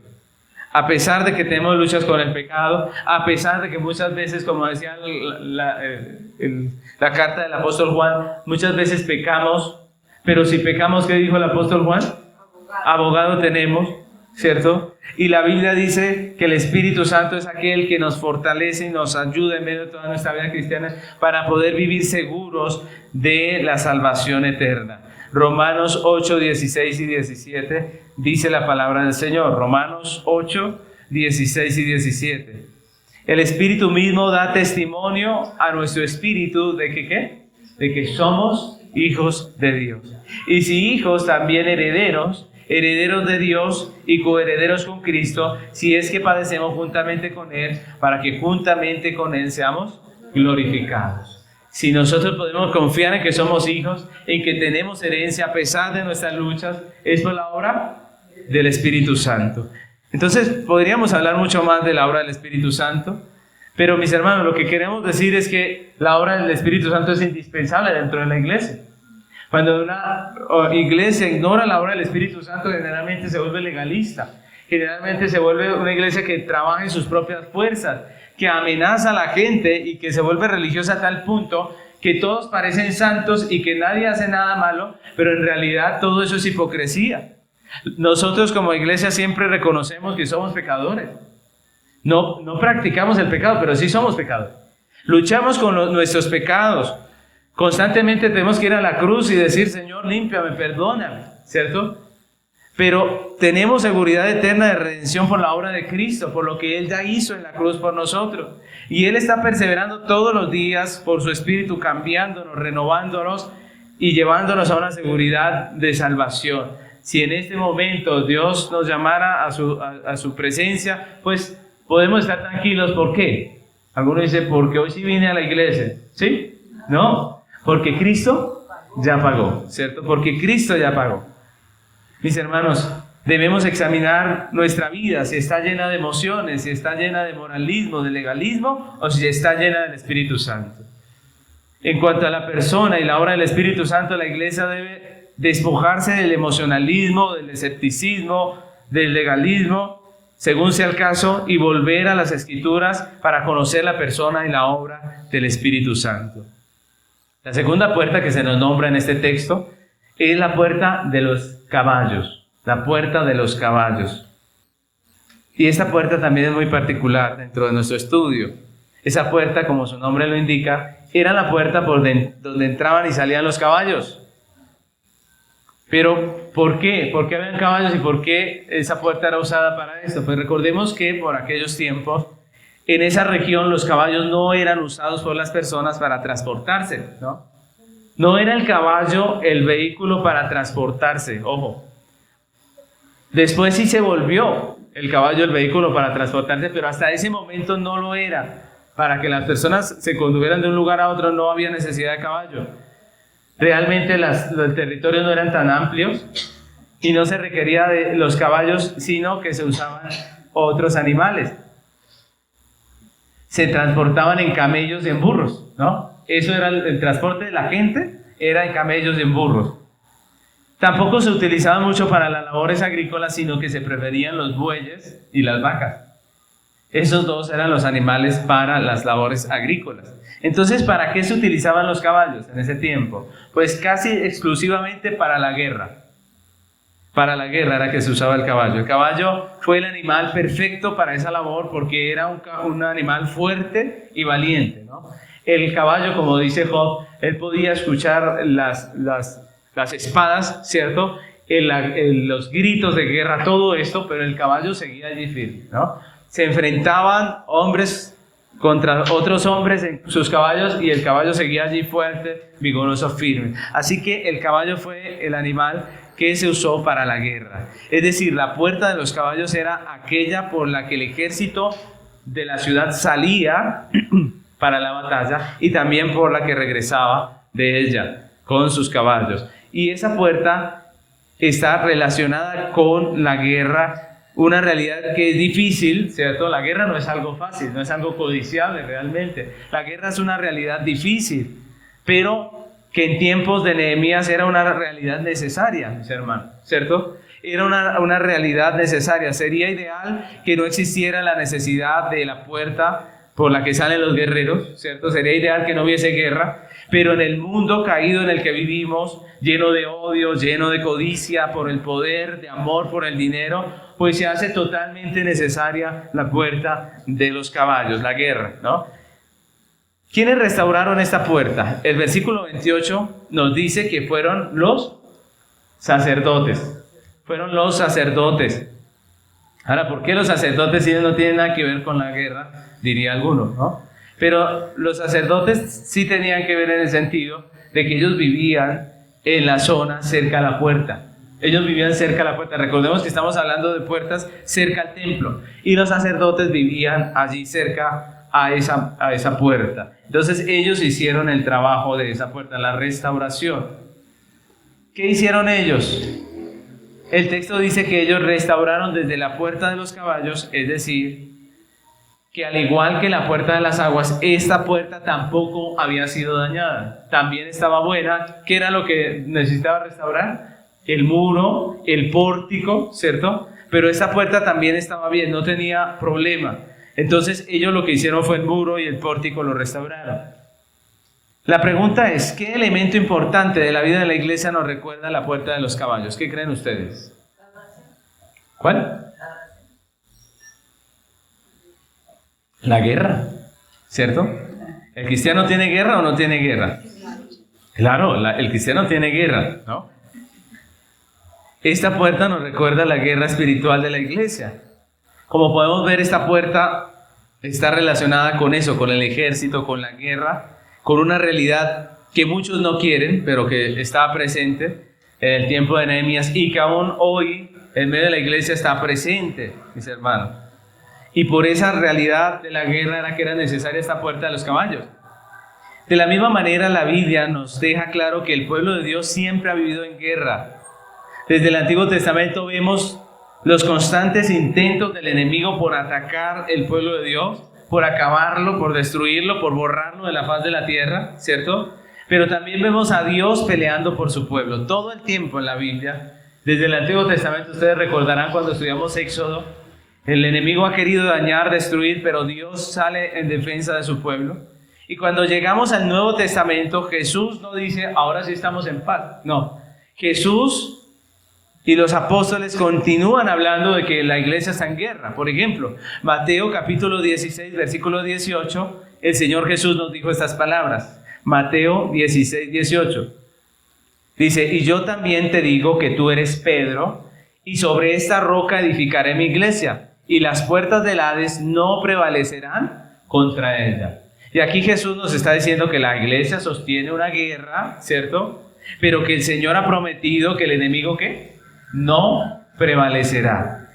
A pesar de que tenemos luchas con el pecado, a pesar de que muchas veces, como decía la carta del apóstol Juan, muchas veces pecamos, pero si pecamos, ¿qué dijo el apóstol Juan? Abogado tenemos, ¿cierto? Y la Biblia dice que el Espíritu Santo es aquel que nos fortalece y nos ayuda en medio de toda nuestra vida cristiana para poder vivir seguros de la salvación eterna. Romanos 8, 16 y 17 dice la palabra del Señor. Romanos 8, 16 y 17. El Espíritu mismo da testimonio a nuestro espíritu de que ¿qué? De que somos hijos de Dios. Y si hijos, también herederos, herederos de Dios y coherederos con Cristo, si es que padecemos juntamente con Él, para que juntamente con Él seamos glorificados. Si nosotros podemos confiar en que somos hijos, en que tenemos herencia a pesar de nuestras luchas, es por la obra del Espíritu Santo. Entonces, podríamos hablar mucho más de la obra del Espíritu Santo, pero mis hermanos, lo que queremos decir es que la obra del Espíritu Santo es indispensable dentro de la iglesia. Cuando una iglesia ignora la obra del Espíritu Santo, generalmente se vuelve legalista. Generalmente se vuelve una iglesia que trabaja en sus propias fuerzas, que amenaza a la gente y que se vuelve religiosa a tal punto que todos parecen santos y que nadie hace nada malo, pero en realidad todo eso es hipocresía. Nosotros como iglesia siempre reconocemos que somos pecadores. No practicamos el pecado, pero sí somos pecadores. Luchamos con nuestros pecados. Constantemente tenemos que ir a la cruz y decir, Señor, límpiame, perdóname, ¿cierto? Pero tenemos seguridad eterna de redención por la obra de Cristo, por lo que Él ya hizo en la cruz por nosotros. Y Él está perseverando todos los días por su Espíritu, cambiándonos, renovándonos y llevándonos a una seguridad de salvación. Si en este momento Dios nos llamara a su presencia, pues podemos estar tranquilos. ¿Por qué? Algunos dicen, porque hoy sí vine a la iglesia. ¿Sí? No, porque Cristo ya pagó, ¿cierto? Porque Cristo ya pagó. Mis hermanos, debemos examinar nuestra vida, si está llena de emociones, si está llena de moralismo, de legalismo, o si está llena del Espíritu Santo. En cuanto a la persona y la obra del Espíritu Santo, la iglesia debe despojarse del emocionalismo, del escepticismo, del legalismo, según sea el caso, y volver a las Escrituras para conocer la persona y la obra del Espíritu Santo. La segunda puerta que se nos nombra en este texto es la puerta de los caballos, la puerta de los caballos. Y esta puerta también es muy particular dentro de nuestro estudio. Esa puerta, como su nombre lo indica, era la puerta por donde entraban y salían los caballos. Pero, ¿por qué? ¿Por qué habían caballos y por qué esa puerta era usada para esto? Pues recordemos que por aquellos tiempos, en esa región los caballos no eran usados por las personas para transportarse, ¿no? No era el caballo el vehículo para transportarse, ojo. Después sí se volvió el caballo el vehículo para transportarse, pero hasta ese momento no lo era. Para que las personas se condujieran de un lugar a otro no había necesidad de caballo. Realmente los territorios no eran tan amplios y no se requería de los caballos, sino que se usaban otros animales. Se transportaban en camellos y en burros, ¿no? Eso era el transporte de la gente, era en camellos y en burros. Tampoco se utilizaban mucho para las labores agrícolas, sino que se preferían los bueyes y las vacas. Esos dos eran los animales para las labores agrícolas. Entonces, ¿para qué se utilizaban los caballos en ese tiempo? Pues casi exclusivamente para la guerra. Para la guerra era que se usaba el caballo. El caballo fue el animal perfecto para esa labor porque era un animal fuerte y valiente, ¿no? El caballo, como dice Job, él podía escuchar las espadas, ¿cierto? Los gritos de guerra, todo esto, pero el caballo seguía allí firme, ¿no? Se enfrentaban hombres contra otros hombres en sus caballos y el caballo seguía allí fuerte, vigoroso, firme. Así que el caballo fue el animal que se usó para la guerra. Es decir, la puerta de los caballos era aquella por la que el ejército de la ciudad salía para la batalla y también por la que regresaba de ella con sus caballos. Y esa puerta está relacionada con la guerra, una realidad que es difícil, ¿cierto? La guerra no es algo fácil, no es algo codiciable realmente. La guerra es una realidad difícil, pero que en tiempos de Nehemías era una realidad necesaria, mis hermanos, ¿cierto? Era una realidad necesaria. Sería ideal que no existiera la necesidad de la puerta por la que salen los guerreros, ¿cierto? Sería ideal que no hubiese guerra, pero en el mundo caído en el que vivimos, lleno de odio, lleno de codicia por el poder, de amor por el dinero, pues se hace totalmente necesaria la puerta de los caballos, la guerra, ¿no? ¿Quiénes restauraron esta puerta? El versículo 28 nos dice que fueron los sacerdotes. Fueron los sacerdotes. Ahora, ¿por qué los sacerdotes si ellos no tienen nada que ver con la guerra? Diría alguno, ¿no? Pero los sacerdotes sí tenían que ver en el sentido de que ellos vivían en la zona cerca a la puerta. Ellos vivían cerca a la puerta. Recordemos que estamos hablando de puertas cerca al templo. Y los sacerdotes vivían allí cerca a esa puerta. Entonces ellos hicieron el trabajo de esa puerta, la restauración. ¿Qué hicieron ellos? El texto dice que ellos restauraron desde la puerta de los caballos, es decir, que al igual que la puerta de las aguas, esta puerta tampoco había sido dañada. También estaba buena. ¿Qué era lo que necesitaba restaurar? El muro, el pórtico, ¿cierto? Pero esta puerta también estaba bien, no tenía problema. Entonces ellos lo que hicieron fue el muro y el pórtico lo restauraron. La pregunta es, ¿qué elemento importante de la vida de la iglesia nos recuerda la puerta de los caballos? ¿Qué creen ustedes? ¿Cuál? La guerra, ¿cierto? ¿El cristiano tiene guerra o no tiene guerra? Claro, el cristiano tiene guerra, ¿no? Esta puerta nos recuerda la guerra espiritual de la iglesia. Como podemos ver, esta puerta está relacionada con eso, con el ejército, con la guerra, con una realidad que muchos no quieren, pero que estaba presente en el tiempo de Nehemías y que aún hoy en medio de la iglesia está presente, mis hermanos. Y por esa realidad de la guerra era que era necesaria esta puerta de los caballos. De la misma manera, la Biblia nos deja claro que el pueblo de Dios siempre ha vivido en guerra. Desde el Antiguo Testamento vemos los constantes intentos del enemigo por atacar el pueblo de Dios, por acabarlo, por destruirlo, por borrarlo de la faz de la tierra, ¿cierto? Pero también vemos a Dios peleando por su pueblo. Todo el tiempo en la Biblia, desde el Antiguo Testamento, ustedes recordarán cuando estudiamos Éxodo, el enemigo ha querido dañar, destruir, pero Dios sale en defensa de su pueblo. Y cuando llegamos al Nuevo Testamento, Jesús no dice, ahora sí estamos en paz. No, Jesús y los apóstoles continúan hablando de que la iglesia está en guerra. Por ejemplo, Mateo capítulo 16, versículo 18, el Señor Jesús nos dijo estas palabras. Mateo 16, 18. Dice, y yo también te digo que tú eres Pedro, y sobre esta roca edificaré mi iglesia, y las puertas del Hades no prevalecerán contra ella. Y aquí Jesús nos está diciendo que la iglesia sostiene una guerra, ¿cierto? Pero que el Señor ha prometido que el enemigo, ¿qué? No prevalecerá.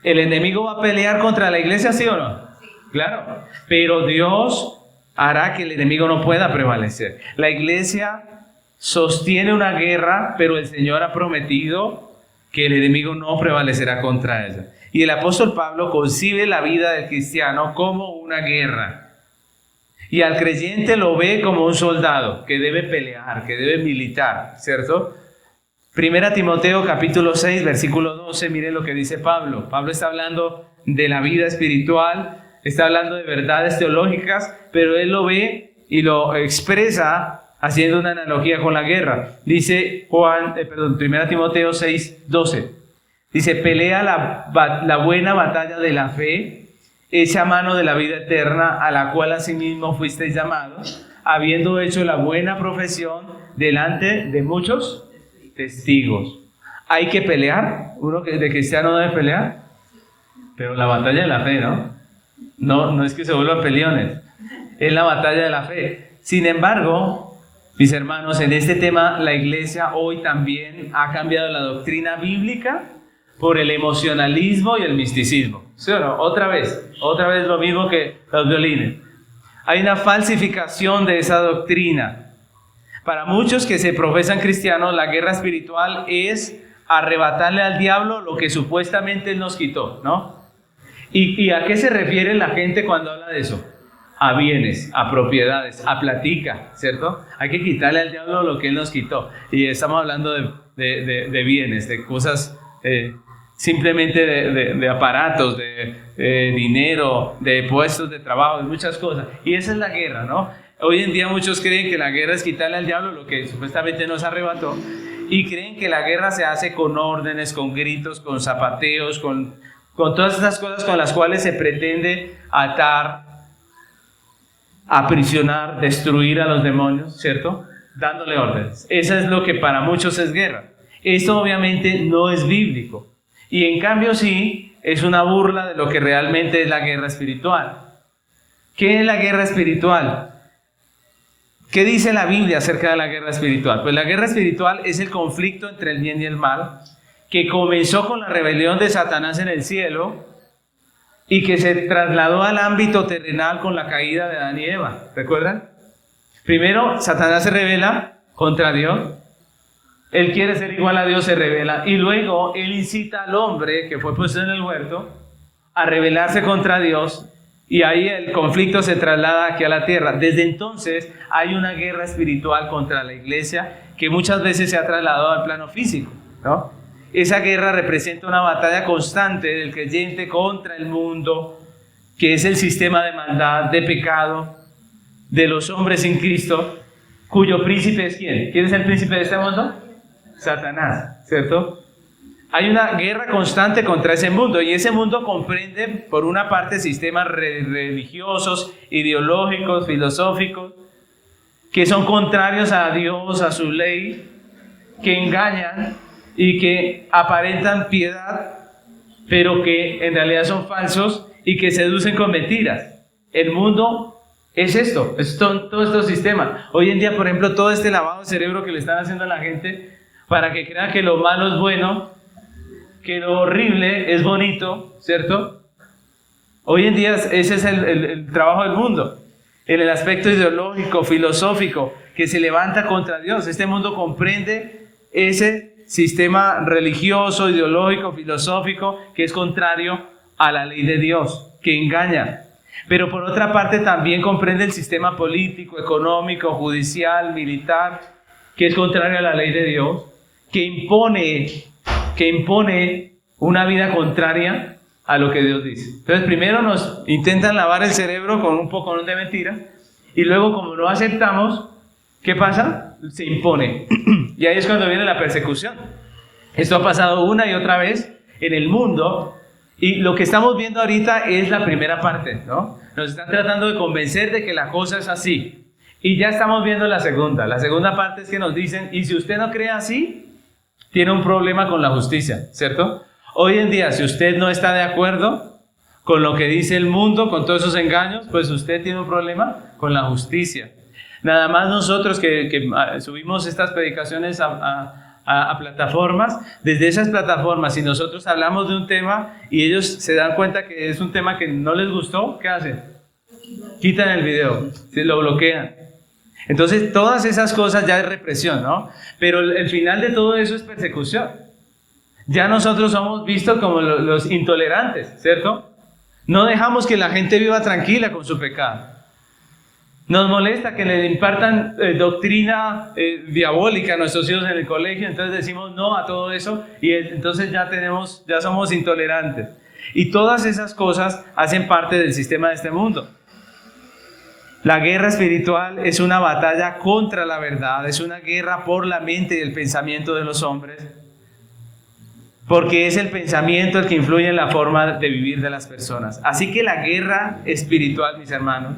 ¿El enemigo va a pelear contra la iglesia, sí o no? Claro, pero Dios hará que el enemigo no pueda prevalecer. La iglesia sostiene una guerra, pero el Señor ha prometido que el enemigo no prevalecerá contra ella. Y el apóstol Pablo concibe la vida del cristiano como una guerra. Y al creyente lo ve como un soldado que debe pelear, que debe militar, ¿cierto? Primera Timoteo capítulo 6, versículo 12, miren lo que dice Pablo. Pablo está hablando de la vida espiritual, está hablando de verdades teológicas, pero él lo ve y lo expresa haciendo una analogía con la guerra. Dice Primera Timoteo 6, 12. Dice, pelea la buena batalla de la fe, echa mano de la vida eterna, a la cual asimismo fuisteis llamados, habiendo hecho la buena profesión delante de muchos testigos. Hay que pelear. Uno de cristiano debe pelear, pero la batalla de la fe, no es que se vuelvan peleones, es la batalla de la fe. Sin embargo, mis hermanos, en este tema la iglesia hoy también ha cambiado la doctrina bíblica por el emocionalismo y el misticismo. ¿Sí o no? Otra vez lo mismo que los violines. Hay una falsificación de esa doctrina. Para muchos que se profesan cristianos, la guerra espiritual es arrebatarle al diablo lo que supuestamente él nos quitó, ¿no? ¿Y a qué se refiere la gente cuando habla de eso? A bienes, a propiedades, a platica, ¿cierto? Hay que quitarle al diablo lo que él nos quitó. Y estamos hablando de bienes, de cosas, simplemente de aparatos, de dinero, de puestos de trabajo, de muchas cosas. Y esa es la guerra, ¿no? Hoy en día muchos creen que la guerra es quitarle al diablo lo que supuestamente nos arrebató, y creen que la guerra se hace con órdenes, con gritos, con zapateos, con todas esas cosas con las cuales se pretende atar, aprisionar, destruir a los demonios, ¿cierto? Dándole órdenes. Eso es lo que para muchos es guerra. Esto obviamente no es bíblico, y en cambio sí es una burla de lo que realmente es la guerra espiritual. ¿Qué es la guerra espiritual? ¿Qué dice la Biblia acerca de la guerra espiritual? Pues la guerra espiritual es el conflicto entre el bien y el mal, que comenzó con la rebelión de Satanás en el cielo y que se trasladó al ámbito terrenal con la caída de Adán y Eva. ¿Recuerdan? Primero, Satanás se rebela contra Dios. Él quiere ser igual a Dios, se rebela. Y luego él incita al hombre que fue puesto en el huerto a rebelarse contra Dios y ahí el conflicto se traslada aquí a la tierra. Desde entonces hay una guerra espiritual contra la iglesia que muchas veces se ha trasladado al plano físico, ¿no? Esa guerra representa una batalla constante del creyente contra el mundo, que es el sistema de maldad, de pecado, de los hombres sin Cristo, cuyo príncipe es ¿quién? ¿Quién es el príncipe de este mundo? Satanás, ¿cierto? Hay una guerra constante contra ese mundo, y ese mundo comprende, por una parte, sistemas religiosos, ideológicos, filosóficos, que son contrarios a Dios, a su ley, que engañan y que aparentan piedad, pero que en realidad son falsos y que seducen con mentiras. El mundo es esto, son todos estos sistemas. Hoy en día, por ejemplo, todo este lavado de cerebro que le están haciendo a la gente para que crean que lo malo es bueno, que lo horrible es bonito, ¿cierto? Hoy en día ese es el trabajo del mundo, en el aspecto ideológico, filosófico, que se levanta contra Dios. Este mundo comprende ese sistema religioso, ideológico, filosófico, que es contrario a la ley de Dios, que engaña. Pero por otra parte también comprende el sistema político, económico, judicial, militar, que es contrario a la ley de Dios, que impone una vida contraria a lo que Dios dice. Entonces primero nos intentan lavar el cerebro con un poco de mentira, y luego, como no aceptamos, ¿qué pasa? Se impone. Y ahí es cuando viene la persecución. Esto ha pasado una y otra vez en el mundo, y lo que estamos viendo ahorita es la primera parte, ¿no? Nos están tratando de convencer de que la cosa es así. Y ya estamos viendo la segunda. La segunda parte es que nos dicen, y si usted no cree así, tiene un problema con la justicia, ¿cierto? Hoy en día, si usted no está de acuerdo con lo que dice el mundo, con todos esos engaños, pues usted tiene un problema con la justicia. Nada más nosotros que subimos estas predicaciones a plataformas, desde esas plataformas, si nosotros hablamos de un tema y ellos se dan cuenta que es un tema que no les gustó, ¿qué hacen? Quitan el video, se lo bloquean. Entonces todas esas cosas ya es represión, ¿no? Pero el final de todo eso es persecución. Ya nosotros somos vistos como los intolerantes, ¿cierto? No dejamos que la gente viva tranquila con su pecado. Nos molesta que le impartan doctrina diabólica a nuestros hijos en el colegio, entonces decimos no a todo eso, y entonces ya somos intolerantes. Y todas esas cosas hacen parte del sistema de este mundo. La guerra espiritual es una batalla contra la verdad, es una guerra por la mente y el pensamiento de los hombres, porque es el pensamiento el que influye en la forma de vivir de las personas. Así que la guerra espiritual, mis hermanos,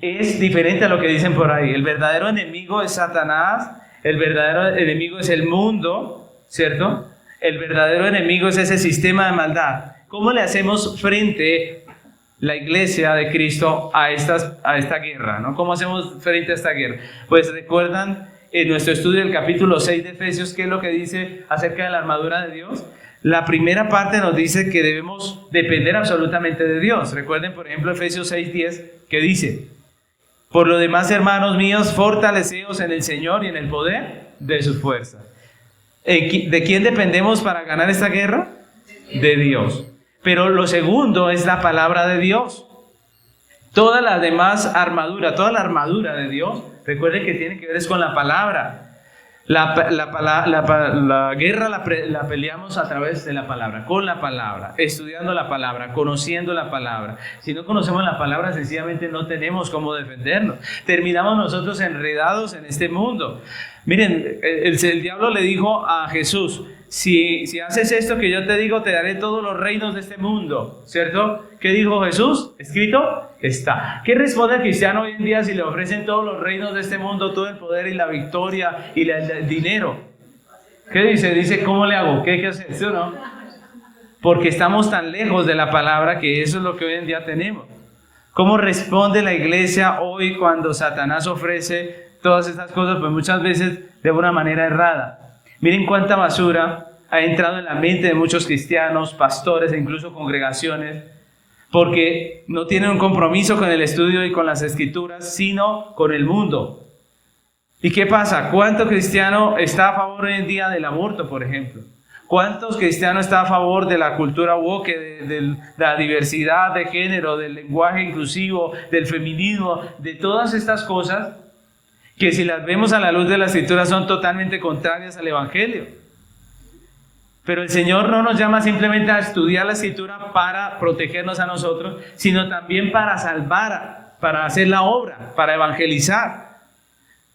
es diferente a lo que dicen por ahí. El verdadero enemigo es Satanás, el verdadero enemigo es el mundo, ¿cierto? El verdadero enemigo es ese sistema de maldad. ¿Cómo le hacemos frente la iglesia de Cristo a esta guerra, ¿no? ¿Cómo hacemos frente a esta guerra? Pues recuerdan en nuestro estudio del capítulo 6 de Efesios, ¿qué es lo que dice acerca de la armadura de Dios? La primera parte nos dice que debemos depender absolutamente de Dios. Recuerden, por ejemplo, Efesios 6:10, que dice: por lo demás, hermanos míos, fortaleceos en el Señor y en el poder de su fuerza. ¿De quién dependemos para ganar esta guerra? De Dios. Pero lo segundo es la palabra de Dios. Toda la demás armadura, toda la armadura de Dios, recuerden que tiene que ver es con la palabra. La guerra la peleamos a través de la palabra, con la palabra, estudiando la palabra, conociendo la palabra. Si no conocemos la palabra, sencillamente no tenemos cómo defendernos. Terminamos nosotros enredados en este mundo. Miren, el diablo le dijo a Jesús: si haces esto que yo te digo, te daré todos los reinos de este mundo, ¿cierto? ¿Qué dijo Jesús? Escrito está. ¿Qué responde el cristiano hoy en día si le ofrecen todos los reinos de este mundo, todo el poder y la victoria y el dinero? ¿Qué dice? Dice, ¿cómo le hago? ¿Qué hay que hacer? ¿Sí o no? Porque estamos tan lejos de la palabra que eso es lo que hoy en día tenemos. ¿Cómo responde la iglesia hoy cuando Satanás ofrece todas estas cosas? Pues muchas veces de una manera errada. Miren cuánta basura ha entrado en la mente de muchos cristianos, pastores e incluso congregaciones, porque no tienen un compromiso con el estudio y con las escrituras, sino con el mundo. ¿Y qué pasa? ¿Cuánto cristiano está a favor hoy en día del aborto, por ejemplo? ¿Cuántos cristianos están a favor de la cultura woke, de la diversidad de género, del lenguaje inclusivo, del feminismo, de todas estas cosas que si las vemos a la luz de la Escritura son totalmente contrarias al Evangelio? Pero el Señor no nos llama simplemente a estudiar la Escritura para protegernos a nosotros, sino también para salvar, para hacer la obra, para evangelizar.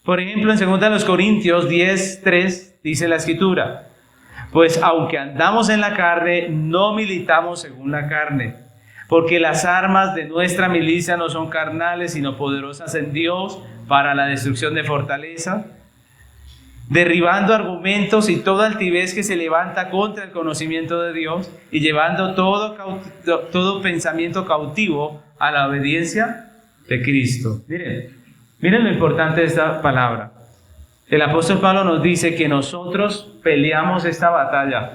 Por ejemplo, en 2 Corintios 10:3 dice la Escritura: pues aunque andamos en la carne, no militamos según la carne, porque las armas de nuestra milicia no son carnales, sino poderosas en Dios para la destrucción de fortaleza, derribando argumentos y toda altivez que se levanta contra el conocimiento de Dios y llevando todo pensamiento cautivo a la obediencia de Cristo. Miren lo importante de esta palabra. El apóstol Pablo nos dice que nosotros peleamos esta batalla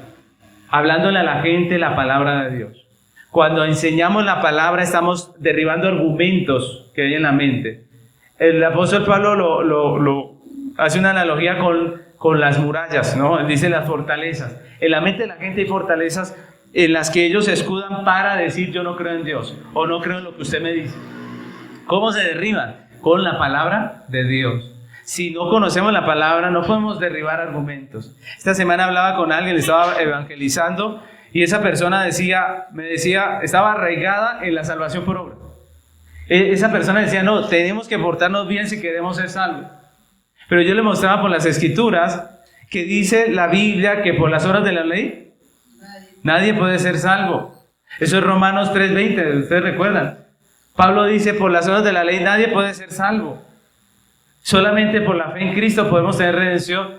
hablándole a la gente la palabra de Dios. Cuando enseñamos la palabra estamos derribando argumentos que hay en la mente. El apóstol Pablo lo hace una analogía con las murallas, ¿no? Él dice las fortalezas. En la mente de la gente hay fortalezas en las que ellos se escudan para decir yo no creo en Dios o no creo en lo que usted me dice. ¿Cómo se derriban? Con la palabra de Dios. Si no conocemos la palabra, no podemos derribar argumentos. Esta semana hablaba con alguien, estaba evangelizando, y esa persona me decía, estaba arraigada en la salvación por obra. Esa persona decía, no, tenemos que portarnos bien si queremos ser salvos. Pero yo le mostraba por las Escrituras que dice la Biblia que por las obras de la ley nadie puede ser salvo. Eso es Romanos 3:20, ustedes recuerdan. Pablo dice, por las obras de la ley nadie puede ser salvo. Solamente por la fe en Cristo podemos tener redención.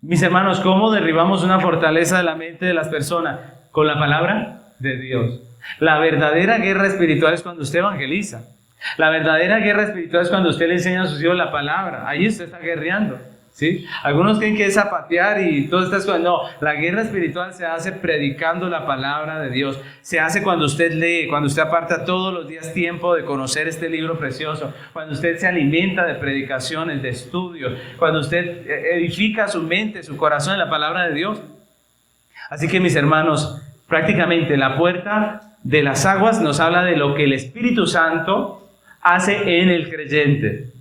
Mis hermanos, ¿cómo derribamos una fortaleza de la mente de las personas? Con la palabra de Dios. La verdadera guerra espiritual es cuando usted evangeliza. La verdadera guerra espiritual es cuando usted le enseña a sus hijos la palabra. Ahí usted está guerreando, ¿sí? Algunos creen que es zapatear y todas estas cosas. No, la guerra espiritual se hace predicando la palabra de Dios. Se hace cuando usted lee, cuando usted aparta todos los días tiempo de conocer este libro precioso, cuando usted se alimenta de predicaciones, de estudios, cuando usted edifica su mente, su corazón en la palabra de Dios. Así que mis hermanos, prácticamente la puerta de las aguas nos habla de lo que el Espíritu Santo hace en el creyente.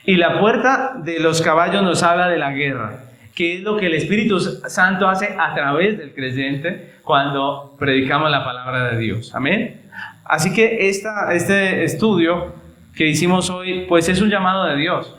Y la puerta de los caballos nos habla de la guerra, que es lo que el Espíritu Santo hace a través del creyente cuando predicamos la palabra de Dios. Amén. Así que este estudio que hicimos hoy, pues es un llamado de Dios.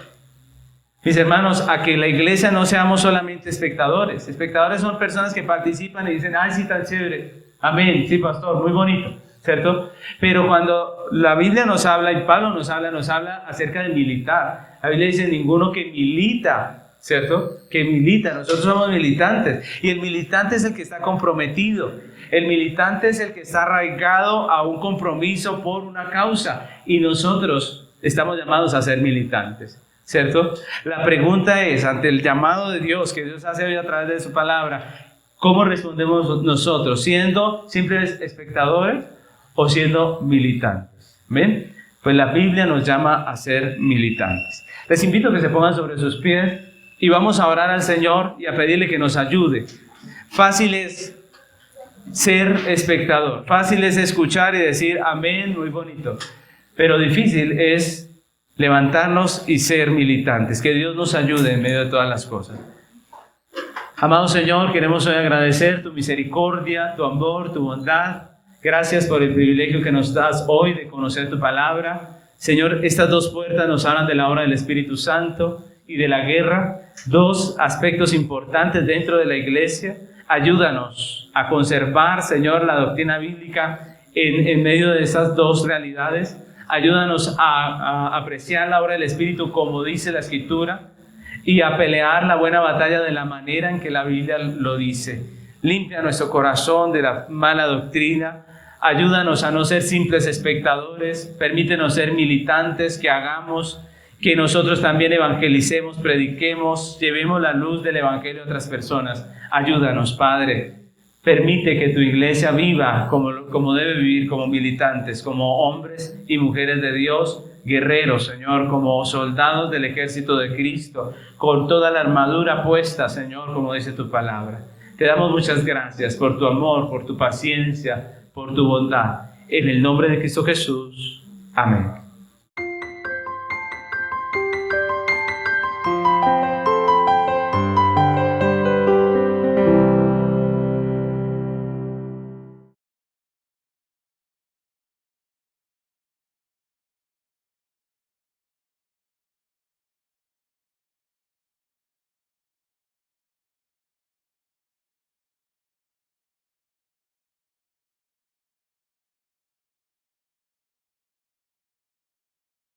Mis hermanos, a que la iglesia no seamos solamente espectadores. Espectadores son personas que participan y dicen, ay, sí, tan chévere. Amén, sí, pastor, muy bonito, ¿cierto? Pero cuando la Biblia nos habla y Pablo nos habla acerca de militar. La Biblia dice, ninguno que milita, ¿cierto? Que milita, nosotros somos militantes. Y el militante es el que está comprometido. El militante es el que está arraigado a un compromiso por una causa. Y nosotros estamos llamados a ser militantes, ¿cierto? La pregunta es, ante el llamado de Dios que Dios hace hoy a través de su palabra, ¿cómo respondemos nosotros? ¿Siendo simples espectadores o siendo militantes? ¿Ven? Pues la Biblia nos llama a ser militantes. Les invito a que se pongan sobre sus pies y vamos a orar al Señor y a pedirle que nos ayude. Fácil es ser espectador, fácil es escuchar y decir amén, muy bonito, pero difícil es levantarnos y ser militantes. Que Dios nos ayude en medio de todas las cosas. Amado Señor, queremos hoy agradecer tu misericordia, tu amor, tu bondad. Gracias por el privilegio que nos das hoy de conocer tu palabra. Señor, estas dos puertas nos hablan de la obra del Espíritu Santo y de la guerra, dos aspectos importantes dentro de la iglesia. Ayúdanos a conservar, Señor, la doctrina bíblica en medio de estas dos realidades. Ayúdanos a apreciar la obra del Espíritu como dice la Escritura y a pelear la buena batalla de la manera en que la Biblia lo dice. Limpia nuestro corazón de la mala doctrina. Ayúdanos a no ser simples espectadores. Permítenos ser militantes, que hagamos, que nosotros también evangelicemos, prediquemos, llevemos la luz del Evangelio a otras personas. Ayúdanos, Padre. Permite que tu iglesia viva como debe vivir, como militantes, como hombres y mujeres de Dios, guerreros, Señor, como soldados del ejército de Cristo, con toda la armadura puesta, Señor, como dice tu palabra. Te damos muchas gracias por tu amor, por tu paciencia, por tu bondad. En el nombre de Cristo Jesús. Amén.